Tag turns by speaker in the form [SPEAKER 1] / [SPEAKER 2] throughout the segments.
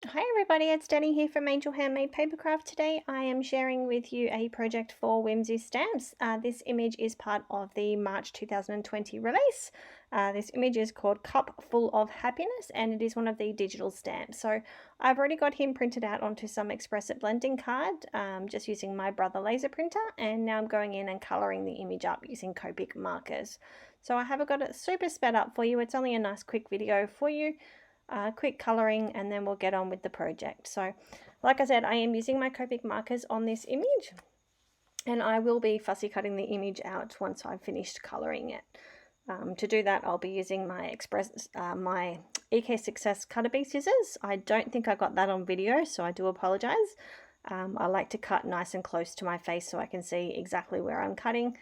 [SPEAKER 1] Hi everybody, it's Danny here from Handmade Papercraft. Today I am sharing with you a project for Whimsy stamps. This image is part of the March 2020 release. This image is called Cup Full of Happiness and it is one of the digital stamps. So I've already got him printed out onto some expressive blending card just using my brother laser printer, and now I'm going in and colouring the image up using Copic markers. So I haven't got it super sped up for you, it's only a nice quick video for you. Quick colouring, and then we'll get on with the project. So like I said, I am using my Copic markers on this image, and I will be fussy cutting the image out once I've finished colouring it. To do that, I'll be using my my EK Success Cutter Bee scissors. I don't think I got that on video, so I do apologise. I like to cut nice and close to my face so I can see exactly where I'm cutting.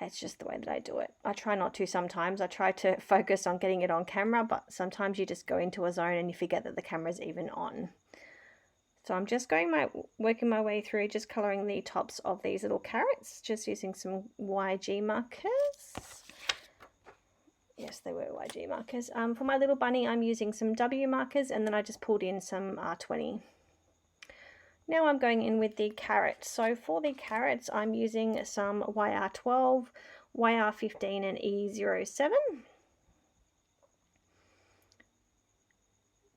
[SPEAKER 1] It's just the way that I do it. I try not to sometimes. I try to focus on getting it on camera, but sometimes you just go into a zone and you forget that the camera's even on. So I'm just working my way through, just colouring the tops of these little carrots, just using some YG markers. Yes, they were YG markers. For my little bunny, I'm using some W markers, and then I just pulled in some R20. Now I'm going in with the carrots. So for the carrots, I'm using some YR12, YR15 and E07.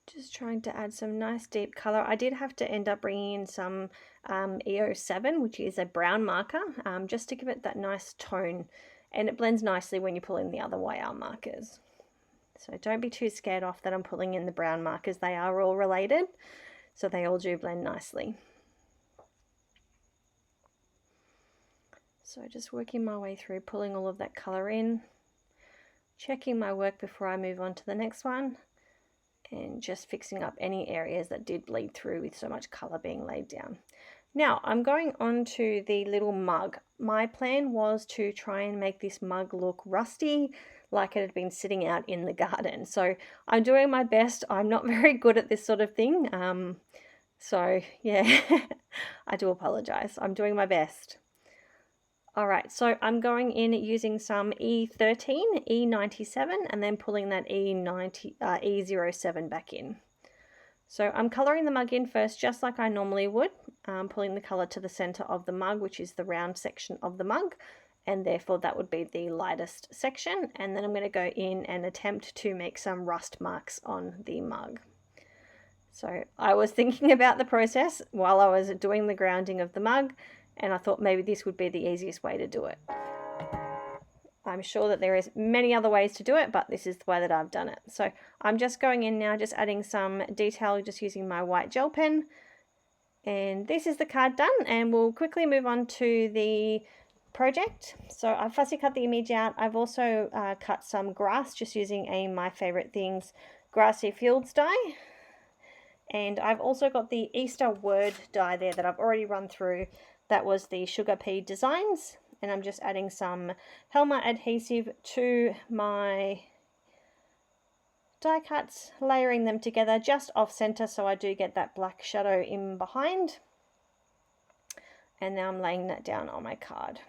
[SPEAKER 1] Just trying to add some nice deep colour. I did have to end up bringing in some E07, which is a brown marker, just to give it that nice tone. And it blends nicely when you pull in the other YR markers. So don't be too scared off that I'm pulling in the brown markers. They are all related, so they all do blend nicely. So just working my way through, pulling all of that colour in, checking my work before I move on to the next one, and just fixing up any areas that did bleed through with so much colour being laid down. Now I'm going on to the little mug. My plan was to try and make this mug look rusty, like it had been sitting out in the garden. So I'm doing my best. I'm not very good at this sort of thing. So yeah, I do apologise. I'm doing my best. Alright, so I'm going in using some E13, E97, and then pulling that E07 back in. So I'm colouring the mug in first, just like I normally would, pulling the colour to the centre of the mug, which is the round section of the mug, and therefore that would be the lightest section. And then I'm going to go in and attempt to make some rust marks on the mug. So I was thinking about the process while I was doing the grounding of the mug, and I thought maybe this would be the easiest way to do it. I'm sure that there is many other ways to do it, but this is the way that I've done it. So I'm just going in now, just adding some detail, just using my white gel pen. And this is the card done, and we'll quickly move on to the project. So I've fussy cut the image out. I've also cut some grass, just using a My Favorite Things Grassy Fields die. And I've also got the Easter word die there that I've already run through. That was the Sugar Pea Designs, and I'm just adding some Helma adhesive to my die cuts, layering them together just off center so I do get that black shadow in behind. And now I'm laying that down on my card.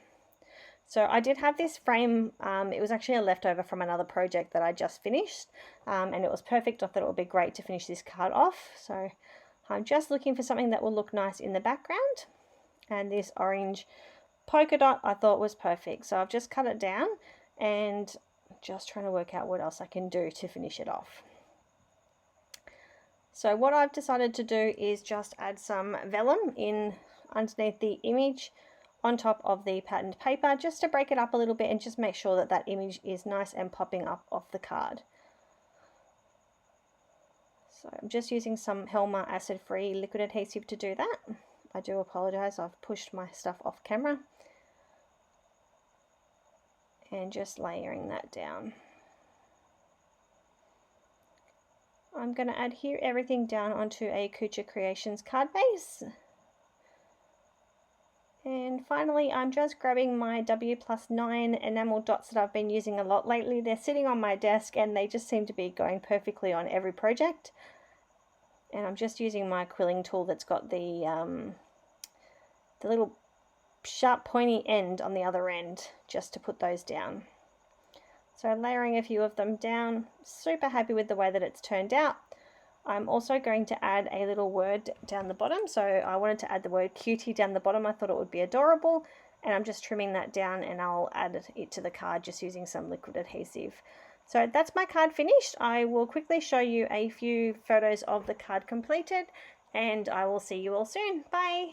[SPEAKER 1] So I did have this frame, it was actually a leftover from another project that I just finished, and it was perfect. I thought it would be great to finish this card off. So I'm just looking for something that will look nice in the background. And this orange polka dot I thought was perfect. So I've just cut it down and just trying to work out what else I can do to finish it off. So what I've decided to do is just add some vellum in underneath the image on top of the patterned paper, just to break it up a little bit and just make sure that that image is nice and popping up off the card. So I'm just using some Helma acid-free liquid adhesive to do that. I do apologise, I've pushed my stuff off camera. And just layering that down. I'm going to adhere everything down onto a Kucha Creations card base. And finally, I'm just grabbing my W+9 enamel dots that I've been using a lot lately. They're sitting on my desk and they just seem to be going perfectly on every project. And I'm just using my quilling tool that's got the little sharp pointy end on the other end, just to put those down. So layering a few of them down, super happy with the way that it's turned out. I'm also going to add a little word down the bottom. So I wanted to add the word cutie down the bottom. I thought it would be adorable, and I'm just trimming that down, and I'll add it to the card just using some liquid adhesive. So that's my card finished. I will quickly show you a few photos of the card completed, and I will see you all soon. Bye!